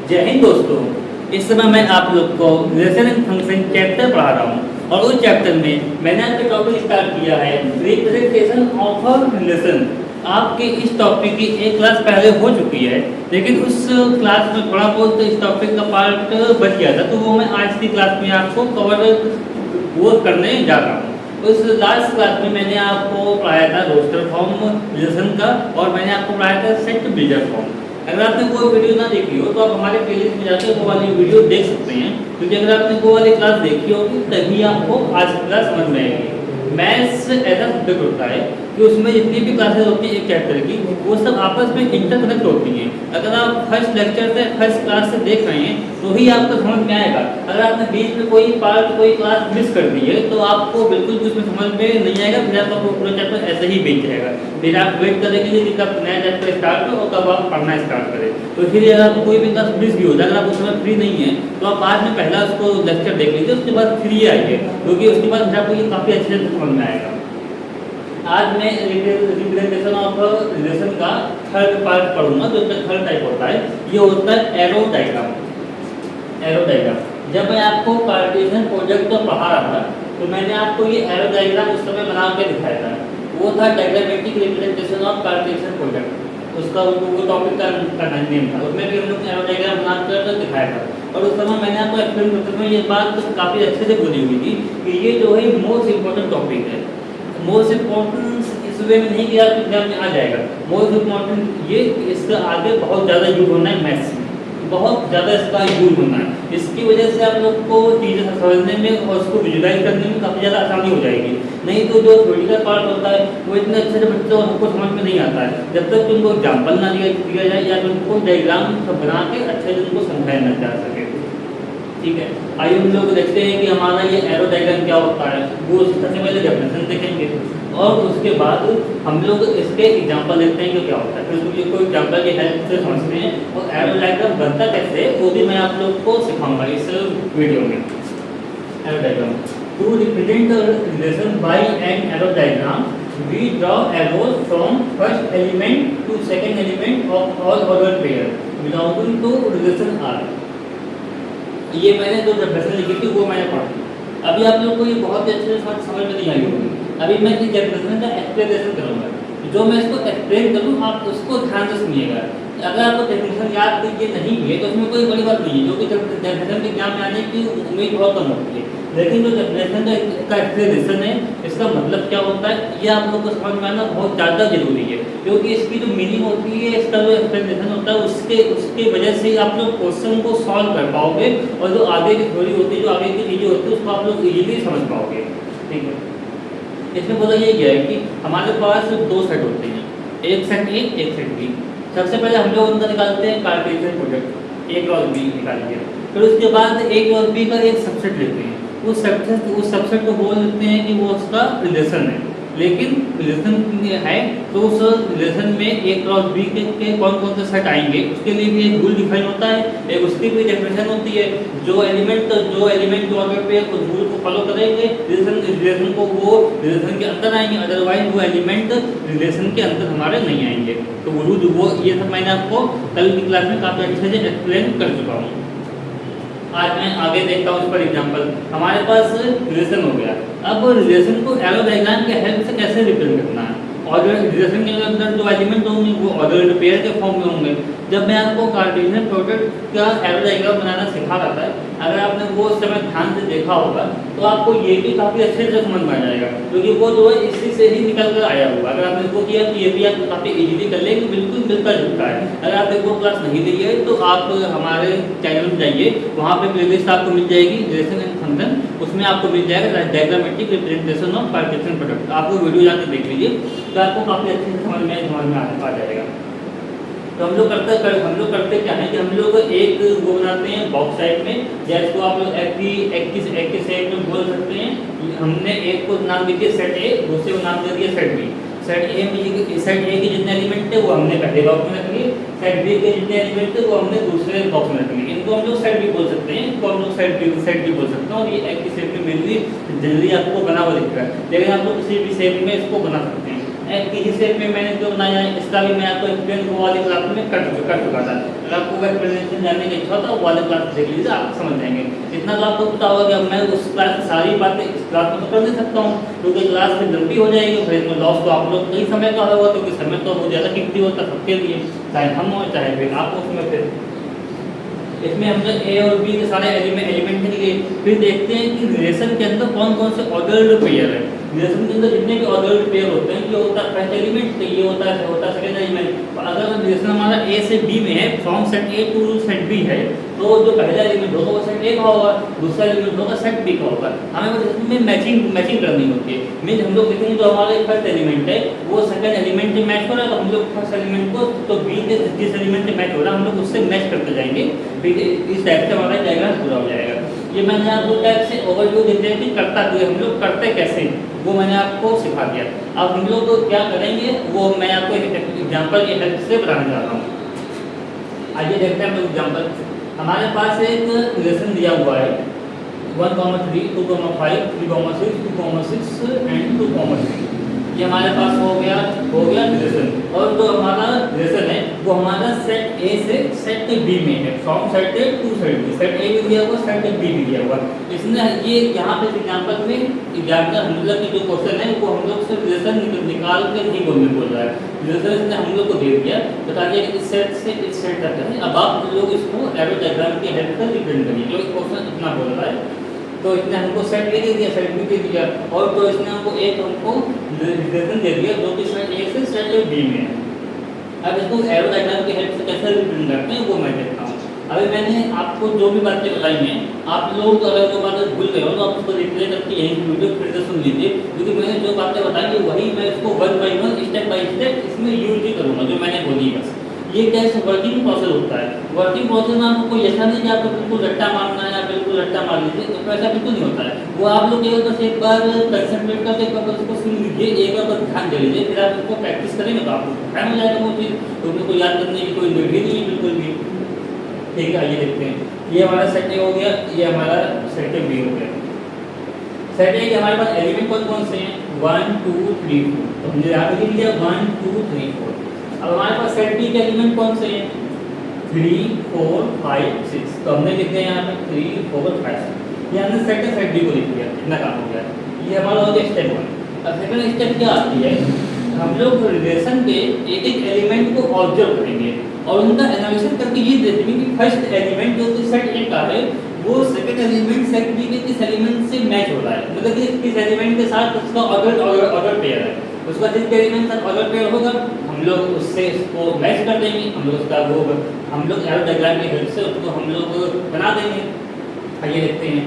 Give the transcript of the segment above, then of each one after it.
जय हिंद दोस्तों। इस समय मैं आप लोग को रिलेशन एंड फंक्शन चैप्टर पढ़ा रहा हूँ और उस चैप्टर में मैंने आपका टॉपिक स्टार्ट किया है रिप्रेजेंटेशन ऑफ अ रिलेशन। आपके इस टॉपिक की एक क्लास पहले हो चुकी है, लेकिन उस क्लास में थोड़ा बहुत इस टॉपिक का पार्ट बच गया था, तो वो मैं आज की क्लास में आपको कवर वो करने जा रहा हूँ। उस लास्ट क्लास में मैंने आपको पढ़ाया था रोस्टर फॉर्म रिलेशन का और मैंने आपको पढ़ाया था सेट बिल्डर फॉर्म। अगर आपने वो वीडियो ना देखी हो तो आप हमारे प्लेलिस्ट में जाकर वो वाली वीडियो देख सकते हैं, क्योंकि अगर आपने वो वाली क्लास देखी होगी तभी आपको आज की क्लास समझ में आएगी। मैथ्स ऐसा सब्जेक्ट होता है कि उसमें जितनी भी क्लासेस होती हैं एक चैप्टर की, वो सब आपस में इंटरकनेक्ट होती हैं। अगर आप फर्स्ट लेक्चर से फर्स्ट क्लास से देख रहे हैं तो ही आपको समझ में आएगा। अगर आपने बीच में कोई पार्ट कोई क्लास मिस कर दी है तो आपको बिल्कुल भी उसमें समझ में नहीं आएगा, फिर आपका पूरा चैप्टर ऐसे ही बीत जाएगा। फिर आप वेट करेंगे कि कब नया चैप्टर स्टार्ट हो और कब आप पढ़ना स्टार्ट करें। तो फिर अगर आपको कोई भी क्लास मिस भी हो जाए, अगर आप उस समय फ्री नहीं है तो आप बाद में पहला उसको लेक्चर देख लीजिए, उसके बाद फ्री आइए, क्योंकि उसके बाद फिर आपको ये काफ़ी अच्छे से समझ में आएगा। आज मैं रिप्रेजेंटेशन ऑफ रिलेशन का थर्ड पार्ट पढ़ूंगा, जो इसका थर्ड टाइप होता है, ये होता है एरो डायग्राम। एरो डायग्राम जब मैं आपको कार्टेशियन प्रोजेक्ट को पढ़ा रहा था तो मैंने आपको ये एरो डायग्राम उस समय बना के दिखाया था। वो था diagrammatic representation of Cartesian project, उसका वो टॉपिक का नेम था। उसमें भी हम लोग एरो डायग्राम बना कर दिखाया था और उस समय मैंने आपको एक्सप्लेन करते हुए ये बात काफ़ी अच्छे से बोली हुई थी कि ये जो है मोस्ट इम्पोर्टेंट टॉपिक है। मोस्ट इम्पोर्टेंस इस वे में नहीं कि आपके एग्जाम में आ जाएगा, मोस्ट इम्पोर्टेंट ये इसका आगे बहुत ज़्यादा यूज होना है, मैथ्स में बहुत ज़्यादा इसका यूज होना है। इसकी वजह से आप लोग को चीज़ें समझने में और उसको विजुलाइज करने में काफ़ी ज़्यादा आसानी हो जाएगी। नहीं तो जो थ्योरेटिकल पार्ट होता है वो इतने अच्छे से बच्चों को समझ में नहीं आता है जब तक तुमको एग्जाम्पल ना दिया जाए या तुमको डायग्राम बना के अच्छे से तुमको समझाया ना जा सके। ठीक है, आइए हम लोग देखते हैं कि हमारा ये एरो डायग्राम क्या होता है। वो सबसे पहले डेफिनेशन देखेंगे और उसके बाद हम लोग इसके एग्जांपल देखते हैं कि क्या होता है, फिर उसको कोई एग्जांपल की हेल्प से समझते हैं और एरो डायग्राम बनता कैसे वो भी मैं आप लोग को सिखाऊंगा इस वीडियो में। Arrow diagram to represent relation by an arrow diagram we draw arrows from first element to second element of all order pair belonging to relation R. ये मैंने जो डेफिनेशन लिखी थी वो मैंने पढ़ी। अभी आप लोग को ये बहुत ही अच्छे से समझ में नहीं आई होगी। अभी मैं इस डेफिनेशन का एक्सप्लेनेशन करूँगा, जो मैं इसको एक्सप्लेन करूँ आप उसको ध्यान से सुनिएगा। अगर आपको डेफिनेशन याद कीजिए नहीं हुई है तो उसमें कोई बड़ी बात नहीं है, क्योंकि डेफिनेशन के एग्जाम में आने की उम्मीद बहुत कम होती है। लेकिन जो डेफिनेशन का एक्सप्लेनेशन है, इसका मतलब क्या होता है, ये आप लोग को समझ में आना बहुत ज़्यादा जरूरी है, क्योंकि इसकी जो मीनिंग होती है, इसका जो एक्सप्लेनेशन होता है उसके वजह से आप लोग क्वेश्चन को सॉल्व कर पाओगे और जो आगे की थ्योरी होती है, जो आगे की चीज़ें होती है, उसको आप लोग इजीली समझ पाओगे। ठीक है, इसमें बोला ये गया है कि हमारे पास दो सेट होते हैं, एक सेट ए एक सेट बी। सबसे पहले हम लोग उनका निकालते हैं कार्टेशियन प्रोडक्ट, ए क्रॉस बी निकालेंगे, फिर उसके बाद ए क्रॉस बी का एक सबसेट लेते हैं। उस सबसेट को बोल देते हैं कि वो उसका रिलेशन है। लेकिन रिलेशन है तो उस रिलेशन में ए क्रॉस बी के कौन कौन से सेट आएंगे उसके लिए भी एक रूल डिफाइन होता है, एक उसकी भी डेफिनेशन होती है। जो एलिमेंट जो ऑर्डर पे उस रूल को फॉलो करेंगे रिलेशन को वो रिलेशन के अंदर आएंगे, अदरवाइज वो एलिमेंट रिलेशन के अंदर हमारे नहीं आएंगे। तो वो रूल वो ये सब मैंने आपको कल की क्लास में काफ़ी अच्छे से एक्सप्लेन कर चुका हूँ। आज मैं आगे देखता हूँ इस पर एग्जांपल। हमारे पास रिलेशन हो गया, अब रिलेशन को एरो डायग्राम के हेल्प से कैसे रिप्रेजेंट करना है। और रिलेशन के अंदर जो एलिमेंट होंगे वो ऑर्डर पेयर के फॉर्म में होंगे। जब मैं आपको कार्टेशियन प्रोडक्ट का एरो डायग्राम बनाना सिखा रहा था, अगर आपने वो उस समय ध्यान से देखा होगा तो आपको ये भी काफ़ी अच्छे से समझ में आ जाएगा, क्योंकि वो जो है इसी से ही निकल कर आया होगा। अगर आपने इसको किया तो ये भी आप काफ़ी इजीली कर लेंगे, बिल्कुल मिलता जुलता है। अगर आपने वो क्लास नहीं ली है तो आप हमारे चैनल में जाइए, वहाँ पे प्लेलिस्ट आपको मिल जाएगी रिलेशन एंड फंक्शन, उसमें आपको मिल जाएगा diagrammatic representation of Cartesian product. आप वो वीडियो जाकर देख लीजिए तो आपको काफ़ी अच्छे से समझ में आ जाएगा। तो हम लोग करते क्या है कि हम लोग एक वो बनाते हैं बॉक्स टाइप में, जैसे आप लोग एक के सेट में बोल सकते हैं। हमने एक को नाम दे दिया सेट ए, दूसरे को नाम दे दिया सेट बी। सेट ए के जितने एलिमेंट थे वो हमने पहले बॉक्स में रख लिए, सेट बी के जितने एलिमेंट थे वो हमने दूसरे बॉक्स में रख लिए। इनको हम लोग सेट बी बोल सकते हैं, इनको हम लोग सेट बी बोल सकते हैं। और ये एक की सेट में मेनली जल्दी आपको बना हुआ दिख रहा है, लेकिन आप लोग किसी भी सेट में इसको बना सकते हैं। इसी स्टेप में मैंने जो बनाया है इसका भी मैं आपको एक्सप्लेन वो वाली क्लास में कर चुका था। अगर आपको अगर प्रेजेंटेशन जानने की इच्छा हो तो वो वाली क्लास देख लीजिए, आप समझ जाएंगे। इतना तो आपको पता होगा कि अब मैं उस क्लास की सारी बातें इस क्लास में तो कर नहीं सकता हूँ, क्योंकि क्लास में लंबी हो जाएगी, फिर इसमें लॉस तो आप लोग कई समय का होगा, क्योंकि समय तो बहुत ज़्यादा कीमती होता है सबके लिए, चाहे हम हो चाहे फिर आप हो। उसमें फिर इसमें हमने ए और बी के सारे एलिमेंट लिए, फिर देखते हैं कि रिलेशन के अंदर कौन कौन से ऑर्डर्ड पेयर है। रिलेशन के अंदर जितने भी ऑर्डर्ड पेयर होते हैं, ये होता है फर्स्ट एलिमेंट, तो ये होता है सेकंड एलिमेंट। अगर रिलेशन हमारा ए से बी में है, from set A to set B है, तो जो पहला एलिमेंट होगा वो सेट ए का होगा, दूसरा एलिमेंट होगा सेट बी का होगा। हमें बस इसमें मैचिंग करनी होती है। मीन्स हम लोग देखेंगे जो हमारा फर्स्ट एलिमेंट है वो सेकंड एलिमेंट से मैच हो रहा है, तो हम लोग फर्स्ट एलिमेंट को तो बी के जिस एलिमेंट से मैच हो रहा है हम लोग उससे मैच करते जाएंगे, फिर इस टाइप से हमारा डायग्राम पूरा हो जाएगा। ये मैंने आपको टाइप से ओवरव्यू देते हैं कि करता क्यों हम लोग करते कैसे, वो मैंने आपको सिखा दिया। अब हम लोग क्या करेंगे वो मैं आपको एक एग्जांपल की हेल्प से बताने जा रहा हूँ। आइए देखते हैं हम लोग एग्जांपल। हमारे पास एक रिलेशन दिया हुआ है 1,3, 2,5, 3,6, 2,6 एंड 2,3। ये हमारे पास हो गया रिलेशन। और जो हमारा रिलेशन है वो हमारा सेट ए से सेट बी में है, from set A to set B. Set A भी दिया हुआ, सेट बी भी दिया हुआ। इसने ये यहाँ पे एग्जाम्पल में मतलब की जो क्वेश्चन है वो हम लोग से रिलेशन निकाल के नहीं बोल रहा है। रिलेशन इसने हम लोग को दे दिया, बता दिया कि इस सेट से इस सेट तक है। अब आप लोग इसको एरो डायग्राम की हेल्प से रिप्रेजेंट करिए, क्योंकि क्वेश्चन इतना बोल रहा है। तो इसने हमको सेट ए दे दिया, सेट बी दे दिया, और तो इसने हमको एक रिलेशन दे दिया जो कि सेट ए से सेट बी में है। अब इसको एरो डायग्राम की हेल्प से कैसे रिप्रेजेंट करते हैं वो मैं देखता हूँ। अभी मैंने आपको जो भी बातें बताई हैं, आप लोग अगर जो बातें भूल गए हो तो आप उसको रिप्ले करके यही वीडियो फिर से सुन लीजिए, क्योंकि मैंने जो बातें बताई है वही मैं इसको one by one step by step इसमें यूज ही करूँगा जो मैंने बोली। बस ये कैसे वर्किंग प्रोसेस होता है। वर्किंग प्रोसेस में आपको कोई ऐसा नहीं कि आपको बिल्कुल रट्टा मारना है या बिल्कुल रट्टा मार लीजिए, तो ऐसा बिल्कुल नहीं होता है। वो आप लोग केवल बस एक बार कंसंट्रेट करके एक बार उसको सुन लीजिए, एक बार ध्यान दे लीजिए, फिर आप उसको प्रैक्टिस करेंगे तो आपको ध्यान हो जाएगा वो चीज़, तो उसको याद करने की कोई नीड ही नहीं है बिल्कुल भी। ठीक है, आइए देखते हैं। ये हमारा सेट ए हो गया, ये हमारा सेट बी हो गया। सेट ए के हमारे पास एलिमेंट कौन कौन से हैं, 1 2 3 4। तो हमने यहाँ पे लिख लिया 1 2 3 4। अब हमारे पास सेट बी के एलिमेंट कौन से हैं, 3 4 5 6। तो हमने लिख दिया यहाँ पे 3 4 5 6। ये हमने सेट बी को लिख दिया, इतना काम हो गया। ये हमारा हो गया स्टेप 1। अब सेकंड स्टेप क्या आती है, हम लोग रिलेशन के एक एक एलिमेंट को ऑब्जर्व करेंगे और उनका एनालिसिस करके ये देखेंगे कि फर्स्ट एलिमेंट जो कि सेट ए का है वो सेकंड एलिमेंट सेट बी के किस एलिमेंट से मैच हो रहा है, मतलब कि किस एलिमेंट के साथ उसका ऑर्डर पेयर है। उसका जिस एलिमेंट का ऑर्डर पेयर होगा हम लोग उससे इसको मैच कर देंगे, हम लोग उसका वो हम लोग एरो डायग्राम की हेल्प से उसको हम लोग बना देंगे। आइए देखते हैं।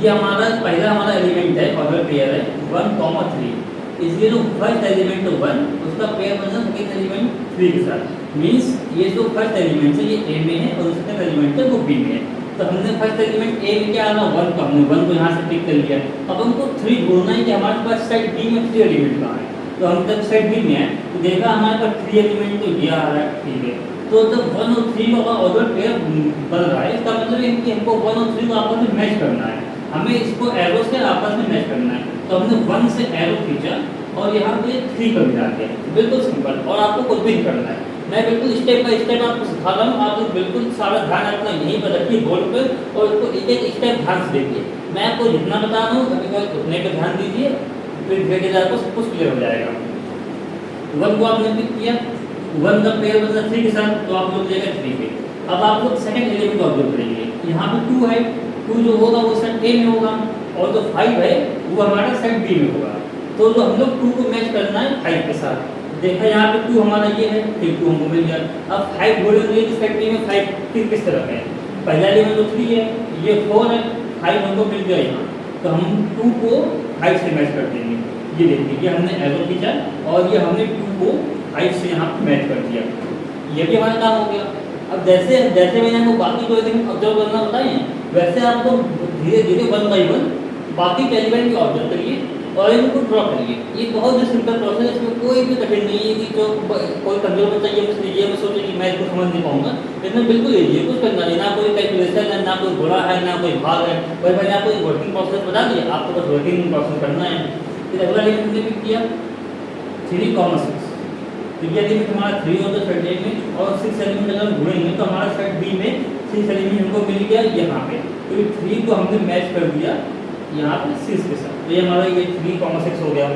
ये हमारा पहला हमारा एलिमेंट है, ऑर्डर पेयर है 1, 3। इसलिए जो फर्स्ट एलिमेंट है 1 उसका पेयर बना सेकंड एलिमेंट 3 के साथ। मीन्स ये जो फर्स्ट एलिमेंट है ये ए में है और सेकंड एलिमेंट है वो बी में है। तो हमने फर्स्ट एलिमेंट ए में क्या आना 1 का, हमने 1 को यहाँ से पिक कर लिया। अब हमको 3 ढूंढना है कि हमारे पास सेट बी में 3 एलिमेंट कहाँ है। तो हम जब सेट बी में है तो देखा हमारे पास 3 एलिमेंट तो ये आ रहा है, ठीक है। तो जब 1 और 3 का ऑर्डर पेयर बन रहा है इसका मतलब है कि हमको 1 और 3 को आपस में मैच करना है, हमें इसको एरो से आपस में मैच करना है। तो हमने 1 से एरो खींचा और यहाँ पे 3 का मिला दिया, बिल्कुल सिंपल। और आपको कुछ भी नहीं करना है, मैं बिल्कुल स्टेप बाय स्टेप आपको सिखा रहा हूँ। आप बिल्कुल सारा ध्यान अपना यहीं पर रखिए बोर्ड पर और इसको एक एक स्टेप ध्यान से देखिए। मैं आपको जितना बता रहा हूँ अभी उतने पर ध्यान दीजिए, फिर धीरे धीरे आपको सब कुछ क्लियर हो जाएगा। 1 को आपने पिक किया, 1 का पेयर बचा 3 के साथ, तो आप लोग जाएगा 3 पे। अब आप लोग सेकंड एलिमेंट ऑब्जर्व करेंगे, यहाँ पे 2 है, 2 जो होगा वो सेट ए में होगा और जो 5 है वो हमारा सेट बी में होगा। तो जो हम लोग 2 को मैच करना है 5 के साथ, देखा यहाँ पे 2 हमारा ये है, फिर 2 हमको मिल गया। अब 5 बोलेंगे कि सेट बी में 5 फिर किस तरह है, पहला एलिमेंट तो 3 है, ये 4 है, 5 हमको मिल गया यहाँ। तो हम 2 को 5 से मैच कर देंगे। ये देखिए ये हमने एरो खींचा और ये हमने 2 को 5 से यहाँ मैच कर दिया, ये भी हमारा काम हो गया। अब जैसे जैसे मैंने आपको बाकी को एलिमेंट ऑब्जर्व करना बताए वैसे आपको धीरे धीरे 1 बाई 1 बाकी के एलिमेंट भी ऑब्जर्व करिए और इनको ड्रॉ करिए। ये बहुत ही सिंपल प्रोसेस है, इसमें कोई भी कठिन नहीं है कि जो कोई कमजोर बच्चा ये मैं सोचे कि मैं इसको समझ नहीं पाऊंगा। इसमें बिल्कुल ये कुछ करना नहीं, ना कोई कैलकुलेशन है, ना कोई घोड़ा है, ना कोई भाग है। वही मैंने आपको वर्किंग प्रोसेस बता दिया, आपको बस वर्किंग प्रोसेस करना है। फिर अगला एलिमेंट हमने पिक किया 3,6। तो ये एलिमेंट हमारा 3 होता है सेट ए में, और 6 एलिमेंट अगर हम ढूंढेंगे तो हमारा सेट बी में 6 एलिमेंट हमको मिल गया यहाँ पे। तो ये 3 को हमने मैच कर दिया यहाँ पे 6 के साथ, तो ये हमारा ये 3,6 हो गया।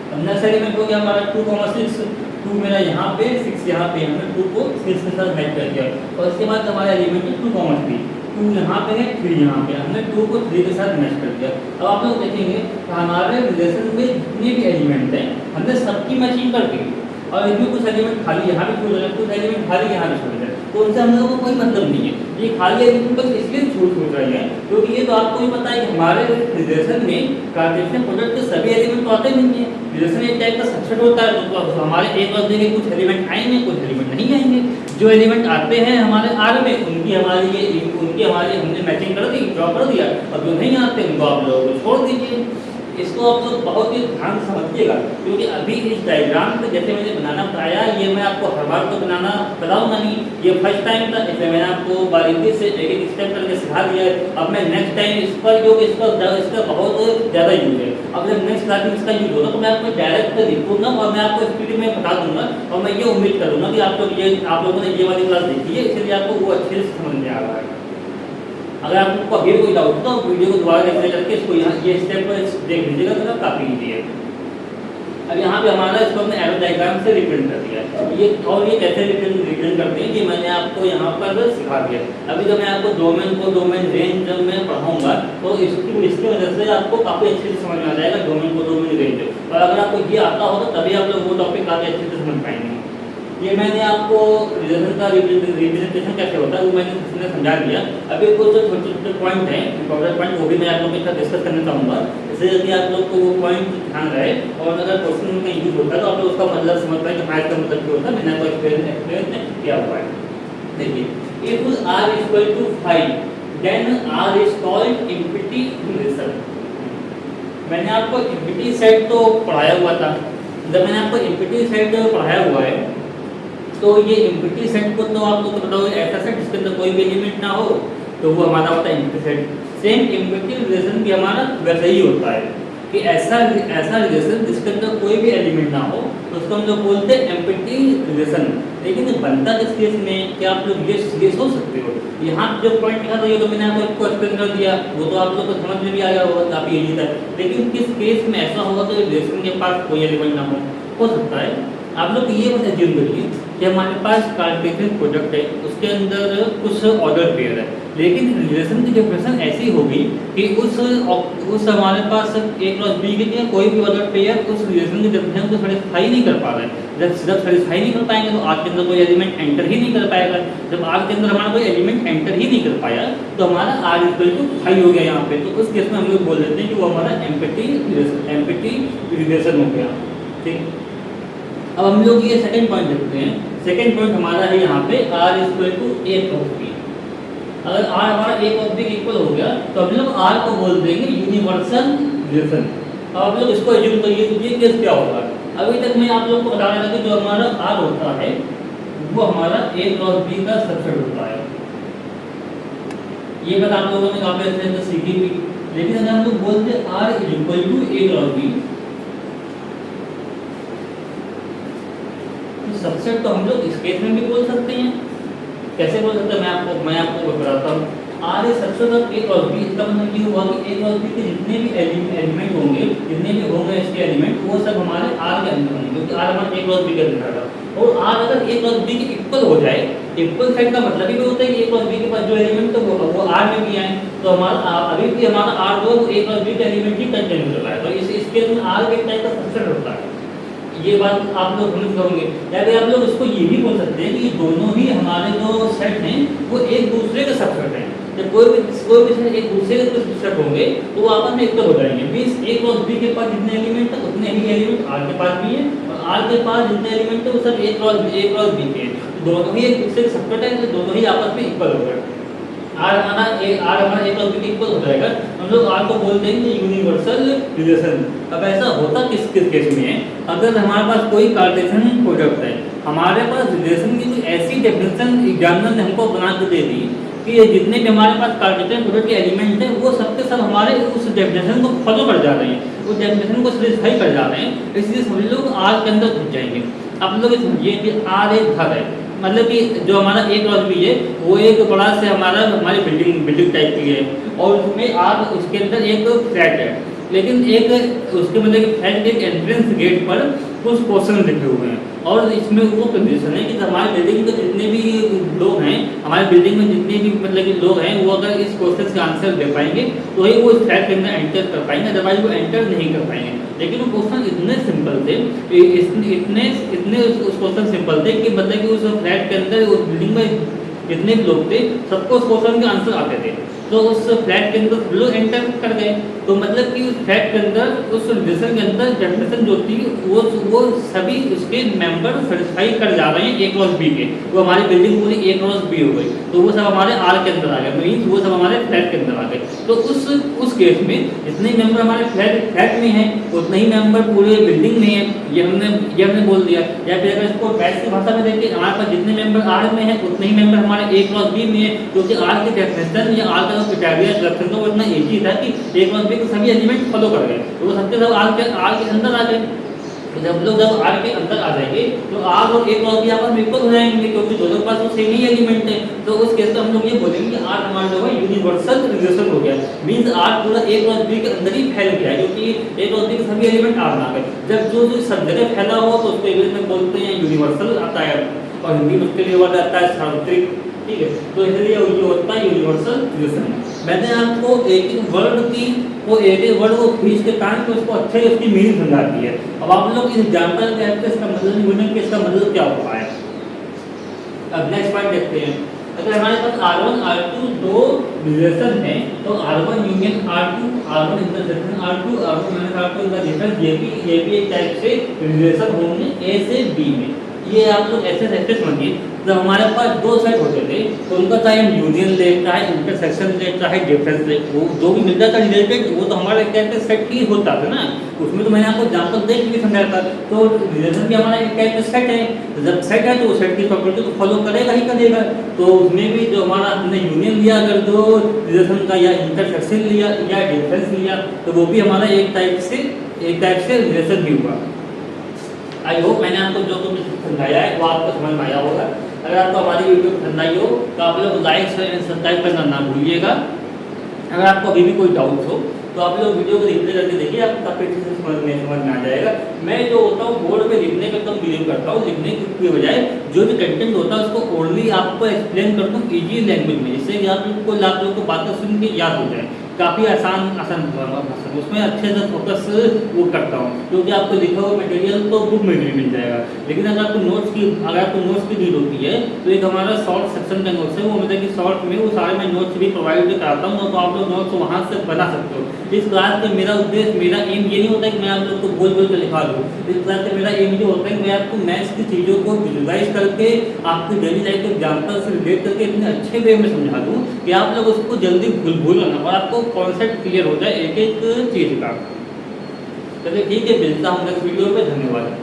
अब नेक्स्ट एलिमेंट हो गया हमारा 2,6, 2 मेरा यहाँ पे 6 यहाँ पे, हमने 2 को 6 के साथ मैच कर दिया। और इसके बाद हमारा एलिमेंट है 2,3, 2 यहाँ पे है 3 यहाँ पे, हमने 2 को 3 के साथ मैच कर दिया। अब आप लोग देखेंगे हमारे रिलेशन में जितने भी एलिमेंट हैं हमने सबकी मैचिंग कर दी, और इनमें कुछ एलिमेंट खाली यहाँ भी छोड़ रहे हैं, कुछ एलिमेंट खाली यहाँ भी छोड़ रहे हैं, तो उनसे हम लोगों को कोई मतलब नहीं है। ये खाली एलिमेंट बस इसलिए छूट रही है क्योंकि ये तो आपको ही पता है कि हमारे रिलेशन में कार्टेशियन प्रोडक्ट के सभी एलिमेंट तो आते नहीं है। रिलेशन एक टाइप का सबसेट होता है, तो हमारे एक और देंगे कुछ एलिमेंट आएंगे, कुछ एलिमेंट नहीं आएंगे। जो एलिमेंट आते हैं हमारे आर में उनकी हमारी हमने मैचिंग कर दी, ड्रॉ कर दिया, और जो नहीं आते उनको आप लोगों को छोड़ दीजिए। इसको आप लोग बहुत ही ध्यान से समझिएगा, क्योंकि अभी इस डायग्राम को जैसे मैंने बनाना बताया, ये मैं आपको हर बार तो बनाना बताऊंगा नहीं, ये फर्स्ट टाइम था, इसलिए मैंने आपको बारीकी से एक एक स्टेप करके सिखा दिया है। अब मैं नेक्स्ट टाइम इस पर जो इसका बहुत ज़्यादा यूज है, अब जब नेक्स्ट क्लास में इसका यूज होगा तो मैं आपको डायरेक्ट लिखूंगा और मैं आपको स्पीड में बता दूंगा, और मैं ये उम्मीद करूँगा कि आप लोगों ने ये वाली क्लास देखी है, इसलिए आपको वो अच्छे से समझ में आ रहा है। अगर आपको अभी कोई डाउट तो वीडियो को दोबारा देखने करके इसको यहाँ ये स्टेप पर देख लीजिएगा, तो काफ़ी ईजी है। अब यहाँ पे हमारा इसको हमने एरो डायग्राम से रिप्रेजेंट कर दिया है, ये और ये कैसे रिप्रेजेंट करते हैं कि मैंने आपको यहाँ पर सिखा दिया। अभी जब मैं आपको डोमेन रेंज जब मैं पढ़ाऊँगा तो इसकी वजह से आपको काफ़ी अच्छे से समझ में आ जाएगा डोमेन रेंज। और अगर आपको ये आता होगा तभी आप लोग वो टॉपिक काफ़ी अच्छे से समझ पाएंगे। ये मैंने आपको रिलेशन का रिप्रेजेंटेशन कैसे होता है वो मैंने समझा दिया। अभी कुछ छोटे पॉइंट हैं, इंपॉर्टेंट पॉइंट, वो भी मैं आप लोगों के साथ डिस्कस करना चाहूँगा, इससे यदि आप लोग को वो पॉइंट ध्यान रहे और अगर क्वेश्चन में यूज होता है तो आप लोग उसका मतलब समझ पाए कि हाँ इसका मतलब क्या होता है। मैंने आपको एक्सप्लेन किया हुआ है। देखिए, if r equal to 5 then r is called empty relation. मैंने आपको एम्प्टी सेट तो पढ़ाया हुआ था। जब मैंने आपको एम्प्टी सेट पढ़ाया हुआ है तो ये एम्प्टी सेट को तो आप लोग बताओ ऐसा सेट जिसके अंदर कोई भी एलिमेंट ना हो तो वो हमारा होता है empty set. Same empty relation भी हमारा वैसा ही होता है कि ऐसा रिलेशन जिसके अंदर कोई भी एलिमेंट ना हो तो उसको हम लोग बोलते हैं एम्प्टी रिलेशन। लेकिन बनता किस केस में, क्या आप लोग ये सोच सकते हो? यहाँ जो पॉइंट लिखा था ये तो मैंने आपको एक्सप्लेन कर दिया, वो तो आप लोग को समझ में भी आ गया होगा काफ़ी ईजी था। लेकिन किस केस में ऐसा होगा तो रिलेशन के पास कोई एलिमेंट ना हो सकता है। आप लोग ये मत एज्यूम करिए कि हमारे पास कार्टेशियन प्रोडक्ट है, उसके अंदर कुछ ऑर्डर पेयर है, लेकिन रिलेशन की डेफिनेशन ऐसी होगी कि उस हमारे पास a क्रॉस b के लिए कोई भी ऑर्डर पेयर उस रिलेशन की डेफिनेशन को सेटिस्फाई नहीं कर पा रहा है। जब सेटिस्फाई नहीं कर पाएंगे तो r के अंदर कोई एलिमेंट एंटर ही नहीं कर पाएगा। जब r के अंदर हमारा कोई एलिमेंट एंटर ही नहीं कर पाया तो हमारा r इक्वल टू 5 हो गया यहाँ पे। तो उस केस में हम लोग बोल देते हैं कि वो हमारा एम्प्टी रिलेशन हो गया। ठीक, अब हम लोग ये सेकंड पॉइंट देखते हैं। सेकंड पॉइंट हमारा है यहाँ पे r equal to a cross b। अगर r हमारा a क्रॉस b इक्वल हो गया तो हम लोग r को बोल देंगे यूनिवर्सल रिलेशन। अब आप लोग इसको एज्यूम करिए कि ये केस क्या होगा। अभी तक मैं आप लोग को बता रहा था कि जो हमारा r होता है वो हमारा a क्रॉस b का सबसेट होता है। ये बात आप लोगों ने काफी अच्छे से सीखी भी। लेकिन अगर हम लोग बोलते r equal to a cross b subset तो हम लोग इस केस में भी बोल सकते हैं। कैसे बोल सकते हैं मैं आपको बताता हूँ। R A subset of A cross B, इसका मतलब ये हुआ कि ए क्रॉस बी के जितने भी एलिमेंट होंगे, जितने भी होंगे इसके एलिमेंट, वो सब हमारे आर के अंदर होंगे, क्योंकि आर हमारा ए क्रॉस बी के अंदर था। और आर अगर ए क्रॉस बी के इक्वल हो जाए, इक्वल सेट का मतलब ये होता है कि ए क्रॉस बी के पास जो एलिमेंट तो वो आर में भी आए, तो हमारा अभी भी हमारा आर जो ए क्रॉस बी के एलिमेंट ही कंटेन कर रहा है। तो इस केस में आर के टाइप का सबसेट होता है। ये बात आप लोग समझ गए। या फिर आप लोग इसको ये भी बोल सकते हैं कि दोनों ही हमारे जो सेट हैं वो एक दूसरे के सबसेट हैं। जब कोई भी सेट एक दूसरे के सबसेट होंगे तो वो आपस में इक्वल हो जाएंगे। मींस ए क्रॉस बी के पास जितने एलिमेंट हैं उतने ही एलिमेंट आर के पास भी हैं, और आर के पास जितने एलिमेंट हैं वो सब ए क्रॉस बी के, दोनों ही एक दूसरे के सबसेट हैं, तो दोनों ही आपस में इक्वल हो गए। आर हमारा ए क्रॉस बी इक्वल हो जाएगा। हम लोग आर को बोल देंगे यूनिवर्सल रिलेशन। अब ऐसा होता किस केस में है, अगर हमारे पास कोई कार्टेशियन प्रोडक्ट है, हमारे पास रिलेशन की कोई ऐसी डेफिनेशन एग्जामिनर ने हमको बना के दे दी कि ये जितने भी हमारे पास कार्टेशियन प्रोडक्ट के एलिमेंट हैं वो सबके सब हमारे उस डेफिनेशन को फॉलो कर जा रहे हैं। वो डेफिनेशन को स्पेसिफाई कर जा रहे हैं, इसलिए सभी लोग आर के अंदर घुस जाएंगे। आप लोग समझिए कि आर एक घर है, मतलब कि जो हमारा ए क्रॉस बी है वो एक बड़ा से हमारी बिल्डिंग टाइप की है, और उसमें आर उसके अंदर एक फ्लैट है, लेकिन एक उसके मतलब कि फ्लैट के एंट्रेंस गेट पर कुछ क्वेश्चन लिखे हुए हैं, और इसमें वो कंडीशन है कि हमारे बिल्डिंग के जितने भी लोग हैं, हमारे बिल्डिंग में जितने भी मतलब कि लोग हैं, वो अगर इस क्वेश्चन का आंसर दे पाएंगे तो ही वो इस फ्लैट के अंदर एंटर कर पाएंगे, अदरवाइज वो एंटर नहीं कर पाएंगे। लेकिन वो क्वेश्चन इतने सिंपल थे, इतने उस क्वेश्चन सिंपल थे कि मतलब कि उस फ्लैट के अंदर उस बिल्डिंग में जितने भी लोग थे सबको उस क्वेश्चन के आंसर आते थे, तो उस फ्लैट के अंदर सब लोग एंटर कर गए। तो मतलब कि उस फ्लैट के अंदर उस रिलेशन के अंदर डेफिनेशन जो थी वो सभी उसके मेंबर सेटिस्फाई कर जा रहे हैं ए क्रॉस बी के, वो हमारी बिल्डिंग पूरी ए क्रॉस बी हो गई, तो वो सब हमारे आर के अंदर आ गए, मीन्स वो सब हमारे फ्लैट के अंदर आ गए। तो उस केस में जितने मेंबर हमारे फ्लैट में हैं उतने ही मेंबर पूरे बिल्डिंग में है, ये हमने बोल दिया। या फिर अगर इसको मैथ्स की भाषा में देखें, हमारे पास जितने मेंबर आर में है उतने ही मेंबर हमारे ए क्रॉस बी में है, क्योंकि आर की डेफिनेशन या आर का क्राइटेरिया सिलेक्शन तो इतना एक ही था कि ए क्रॉस बी के सभी एलिमेंट फॉलो कर गए, तो वो सबके सब आर के अंदर आ गए। तो जब आर के अंदर आ जाएंगे तो आर और ए क्रॉस बी आपस में इक्वल हो जाएंगे, क्योंकि दोनों के पास तो सेम ही एलिमेंट है। तो उस केस में हम लोग ये बोलेंगे कि आर हमारा जो है यूनिवर्सल रिलेशन हो गया, मींस आर पूरा ए क्रॉस बी के अंदर ही फैल गया, क्योंकि ए क्रॉस बी के सभी एलिमेंट आर में आ गए। जब जो सब जगह फैला हुआ तो उसको इंग्लिश में बोलते हैं यूनिवर्सल आता है, और हिंदी में उसके लिए वर्ड आता है सार्वत्रिक, ठीक है। तो इसलिए ये होता है यूनिवर्सल रिलेशन। मैंने आपको एक वर्ड को खींच के कहा कि उसको अच्छे उसकी मीनिंग समझाती है। अब आप लोग इस एग्जाम्पल के हेल्प से इसका मतलब नहीं बोलेंगे कि इसका मतलब क्या होता है। अब नेक्स्ट पॉइंट देखते हैं। अगर हमारे पास R1 R2 दो रिलेशन है, तो R1 union R2, R1 intersection R2, R1 minus R2 का डिफरेंस, ये भी एक टाइप से रिलेशन होंगे A से B में। ये आप लोग ऐसे समझिए, जब हमारे पास दो सेट होते थे तो उनका चाहे हम यूनियन ले, चाहे इंटरसेक्शन ले, चाहे डिफरेंस ले, वो जो भी मिलता था रिलेटेड वो तो हमारा एक टाइप से सेट ही होता था ना। उसमें तो मैंने आपको एग्जाम्पल देख के समझाया था। तो रिलेशन भी हमारा एक टाइप से सेट है, तो जब सेट है तो सेट की प्रॉपर्टी तो फॉलो करेगा ही करेगा। तो उसमें भी जो हमारा हमने यूनियन लिया अगर दो रिलेशन का, या इंटरसेक्शन लिया या डिफरेंस लिया, तो वो भी हमारा एक टाइप से रिलेशन ही हुआ। आई होप मैंने आपको जो कुछ समझाया है वो आपको समझ में आया होगा। अगर आपको हमारी वीडियो पसंद आई हो तो आप लोग लाइक शेयर एंड सब्सक्राइब करना ना भूलिएगा। अगर आपको अभी भी कोई डाउट हो तो आप लोग वीडियो को रिप्ले करके देखिए, आपको काफ़ी अच्छे से समझ में आ जाएगा। मैं जो होता हूँ बोर्ड पे लिखने का कम बिलीव करता हूँ, लिखने की बजाय जो भी कंटेंट होता है उसको ओनली आपको एक्सप्लेन करता हूँ ईजी लैंग्वेज में, जिससे कि आप लोग को बातें सुन के याद हो जाए। काफ़ी आसान उसमें अच्छे से फोकस वो करता हूँ, क्योंकि आपको लिखा हुआ मटेरियल तो बुक में भी मिल जाएगा। लेकिन अगर आपको नोट्स की नीड होती है तो एक हमारा शॉर्ट सेक्शन का नोट्स है, वो मतलब कि शॉर्ट में वो सारे मैं नोट्स भी प्रोवाइड कराता हूँ, तो आप लोग नोट्स वहाँ से बना सकते हो। इस क्लास में मेरा एम ये नहीं होता है कि मैं आप लोग को बोल के लिखा दूँ। इस क्लास में मेरा एम ये होता है कि मैं आपको मैथ्स की चीज़ों को विजुलाइज करके आपकी डेली लाइफ के एग्जाम्पल से रिलेट करके इतने अच्छे वे में समझा दूँ कि आप लोग उसको जल्दी भूल ना, और आपको कॉन्सेप्ट क्लियर हो जाए एक एक चीज़ का। चलिए ठीक है, मिलता हूँ नेक्स्ट वीडियो में। धन्यवाद।